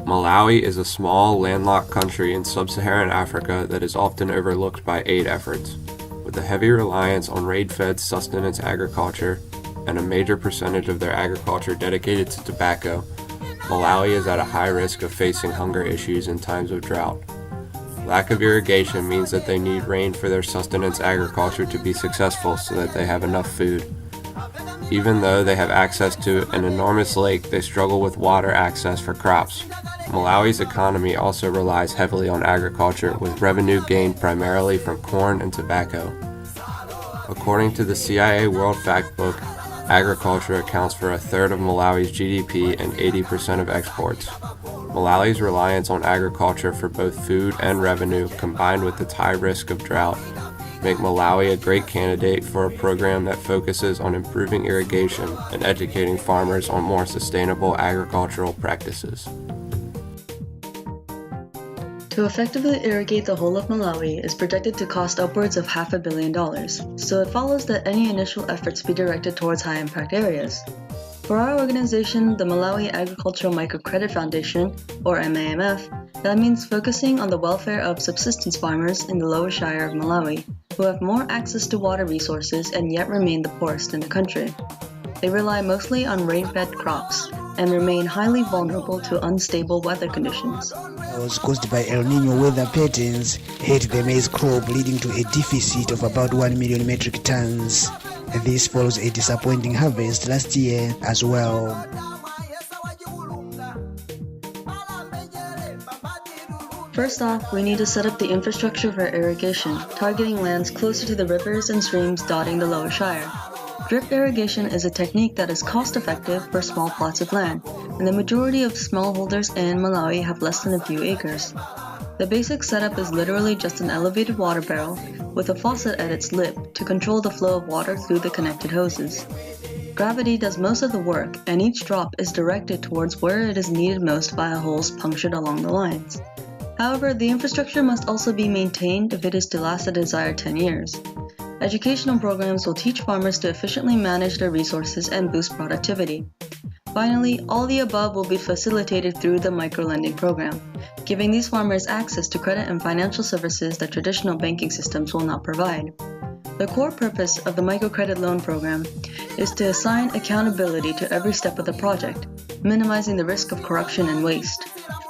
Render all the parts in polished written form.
Malawi is a small, landlocked country in sub-Saharan Africa that is often overlooked by aid efforts. With a heavy reliance on rain-fed sustenance agriculture and a major percentage of their agriculture dedicated to tobacco, Malawi is at a high risk of facing hunger issues in times of drought. Lack of irrigation means that they need rain for their sustenance agriculture to be successful so that they have enough food. Even though they have access to an enormous lake, they struggle with water access for crops. Malawi's economy also relies heavily on agriculture, with revenue gained primarily from corn and tobacco. According to the CIA World Factbook, agriculture accounts for a third of Malawi's GDP and 80% of exports. Malawi's reliance on agriculture for both food and revenue, combined with its high risk of drought, make Malawi a great candidate for a program that focuses on improving irrigation and educating farmers on more sustainable agricultural practices. To effectively irrigate the whole of Malawi is projected to cost upwards of $500 million, so it follows that any initial efforts be directed towards high-impact areas. For our organization, the Malawi Agricultural Microcredit Foundation, or MAMF, that means focusing on the welfare of subsistence farmers in the lower Shire of Malawi, who have more access to water resources and yet remain the poorest in the country. They rely mostly on rain-fed crops and remain highly vulnerable to unstable weather conditions. Was caused by El Nino weather patterns hit the maize crop, leading to a deficit of about 1 million metric tons. This follows a disappointing harvest last year as well. First off, we need to set up the infrastructure for irrigation, targeting lands closer to the rivers and streams dotting the lower Shire. Drip irrigation is a technique that is cost-effective for small plots of land, and the majority of smallholders in Malawi have less than a few acres. The basic setup is literally just an elevated water barrel with a faucet at its lip to control the flow of water through the connected hoses. Gravity does most of the work, and each drop is directed towards where it is needed most via holes punctured along the lines. However, the infrastructure must also be maintained if it is to last the desired 10 years. Educational programs will teach farmers to efficiently manage their resources and boost productivity. Finally, all the above will be facilitated through the microlending program, giving these farmers access to credit and financial services that traditional banking systems will not provide. The core purpose of the microcredit loan program is to assign accountability to every step of the project, minimizing the risk of corruption and waste.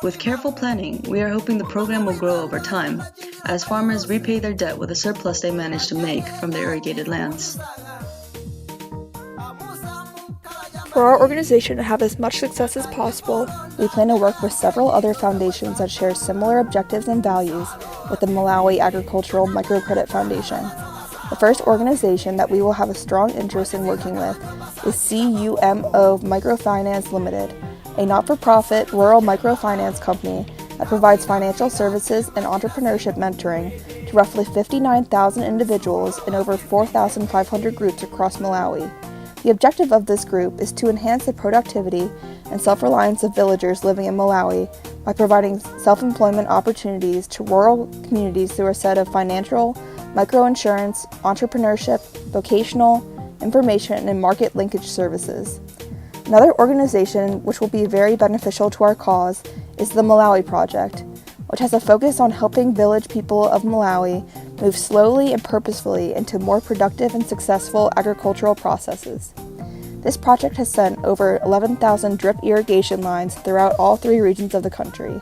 With careful planning, we are hoping the program will grow over time, as farmers repay their debt with a surplus they manage to make from their irrigated lands. For our organization to have as much success as possible, we plan to work with several other foundations that share similar objectives and values with the Malawi Agricultural Microcredit Foundation. The first organization that we will have a strong interest in working with is CUMO Microfinance Limited, a not-for-profit rural microfinance company that provides financial services and entrepreneurship mentoring to roughly 59,000 individuals in over 4,500 groups across Malawi. The objective of this group is to enhance the productivity and self-reliance of villagers living in Malawi by providing self-employment opportunities to rural communities through a set of financial, microinsurance, entrepreneurship, vocational, information, and market linkage services. Another organization which will be very beneficial to our cause is the Malawi Project, which has a focus on helping village people of Malawi move slowly and purposefully into more productive and successful agricultural processes. This project has sent over 11,000 drip irrigation lines throughout all 3 regions of the country.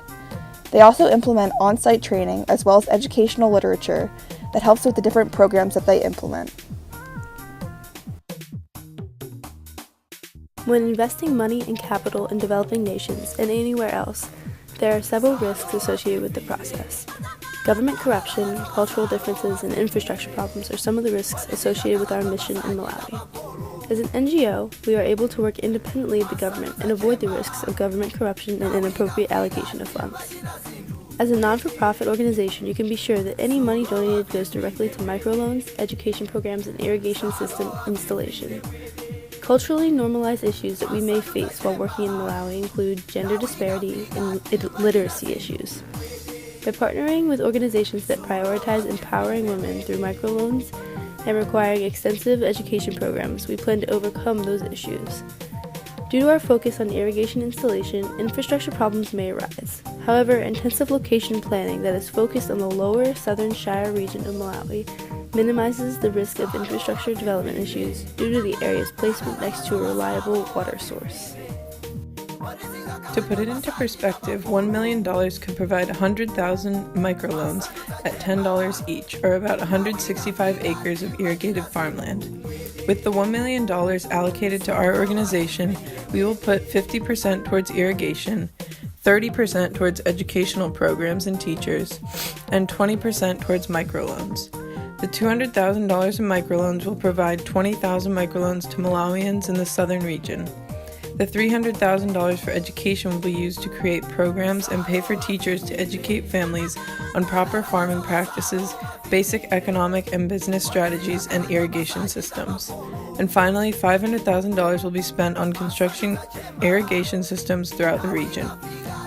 They also implement on-site training as well as educational literature that helps with the different programs that they implement. When investing money and capital in developing nations and anywhere else, there are several risks associated with the process. Government corruption, cultural differences, and infrastructure problems are some of the risks associated with our mission in Malawi. As an NGO, we are able to work independently of the government and avoid the risks of government corruption and inappropriate allocation of funds. As a non-for-profit organization, you can be sure that any money donated goes directly to microloans, education programs, and irrigation system installation. Culturally normalized issues that we may face while working in Malawi include gender disparity and literacy issues. By partnering with organizations that prioritize empowering women through microloans and requiring extensive education programs, we plan to overcome those issues. Due to our focus on irrigation installation, infrastructure problems may arise. However, intensive location planning that is focused on the lower Southern Shire region of Malawi minimizes the risk of infrastructure development issues due to the area's placement next to a reliable water source. To put it into perspective, $1 million could provide 100,000 microloans at $10 each, or about 165 acres of irrigated farmland. With the $1 million allocated to our organization, we will put 50% towards irrigation, 30% towards educational programs and teachers, and 20% towards microloans. The $200,000 in microloans will provide 20,000 microloans to Malawians in the southern region. The $300,000 for education will be used to create programs and pay for teachers to educate families on proper farming practices, basic economic and business strategies, and irrigation systems. And finally, $500,000 will be spent on constructing irrigation systems throughout the region.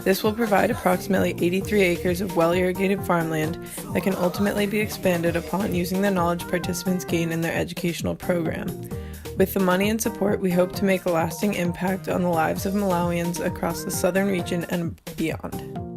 This will provide approximately 83 acres of well-irrigated farmland that can ultimately be expanded upon using the knowledge participants gain in their educational program. With the money and support, we hope to make a lasting impact on the lives of Malawians across the southern region and beyond.